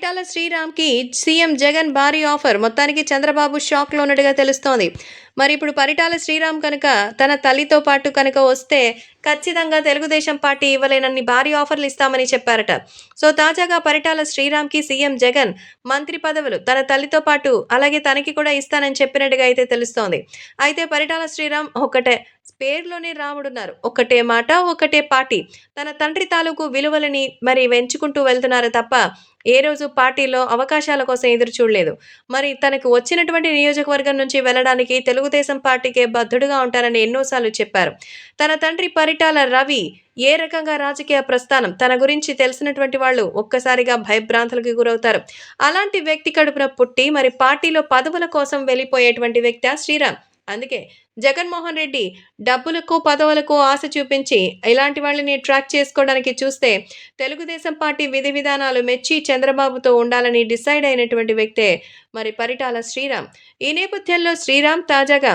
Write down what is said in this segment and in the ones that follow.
Paritala శ్రీరామ్‌కి CM Jagan భారీ offer. మొత్తానికి చంద్రబాబు షాక్‌లో ఉన్నట్టుగా తెలుస్తోంది. మరి ఇప్పుడు పరిటాల శ్రీరామ్ కనుక తన తల్లితో పాటు కనుక వస్తే ఖచ్చితంగా తెలుగుదేశం పార్టీ ఇవ్వలేనన్ని భారీ ఆఫర్‌లు ఇస్తామని చెప్పారట. సో, తాజాగా పరిటాల శ్రీరామ్‌కి సీఎం జగన్ మంత్రి పదవులు తన తల్లితో పాటు అలాగే తనకి కూడా ఇస్తానని చెప్పినట్టుగా అయితే తెలుస్తోంది. అయితే పరిటాల శ్రీరామ్ ఒకటే పేరులోనే రాముడున్నారు. ఒక్కటే మాట, ఒక్కటే పార్టీ. తన తండ్రి తాలూకు విలువలని మరి వెంచుకుంటూ వెళ్తున్నారు తప్ప ఏ రోజు పార్టీలో అవకాశాల కోసం ఎదురు చూడలేదు. మరి తనకు వచ్చినటువంటి నియోజకవర్గం నుంచి వెళ్ళడానికి తెలుగుదేశం పార్టీకే బద్ధుడుగా ఉంటానని ఎన్నోసార్లు చెప్పారు. తన తండ్రి పరిటాల రవి ఏ రకంగా రాజకీయ ప్రస్థానం తన గురించి తెలిసినటువంటి వాళ్ళు ఒక్కసారిగా భయభ్రాంతులకు గురవుతారు. అలాంటి వ్యక్తి కడుపున పుట్టి మరి పార్టీలో పదవుల కోసం వెళ్ళిపోయేటువంటి వ్యక్తా శ్రీరామ్. అందుకే జగన్మోహన్ రెడ్డి డబ్బులకు, పదవులకు ఆశ చూపించి ఇలాంటి వాళ్ళని ట్రాక్ చేసుకోవడానికి చూస్తే తెలుగుదేశం పార్టీ విధి విధానాలు మెచ్చి చంద్రబాబుతో ఉండాలని డిసైడ్ అయినటువంటి వ్యక్తే మరి పరిటాల శ్రీరామ్. ఈ నేపథ్యంలో శ్రీరామ్ తాజాగా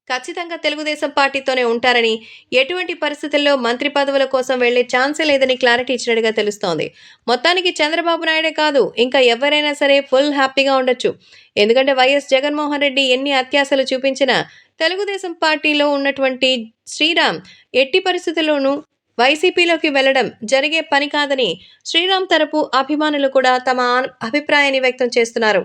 ఖచ్చితంగా తెలుగుదేశం పార్టీతోనే ఉంటారని, ఎటువంటి పరిస్థితుల్లో మంత్రి పదవుల కోసం వెళ్లే ఛాన్సే లేదని క్లారిటీ ఇచ్చినట్టుగా తెలుస్తోంది. మొత్తానికి చంద్రబాబు నాయుడే కాదు, ఇంకా ఎవరైనా సరే ఫుల్ హ్యాపీగా ఉండొచ్చు. ఎందుకంటే వైఎస్ జగన్మోహన్ రెడ్డి ఎన్ని అత్యాశలు చూపించినా తెలుగుదేశం పార్టీలో ఉన్నటువంటి శ్రీరామ్ ఎట్టి పరిస్థితుల్లోనూ వైసీపీలోకి వెళ్లడం జరిగే పని కాదని శ్రీరామ్ తరపు అభిమానులు కూడా తమ అభిప్రాయాన్ని వ్యక్తం చేస్తున్నారు.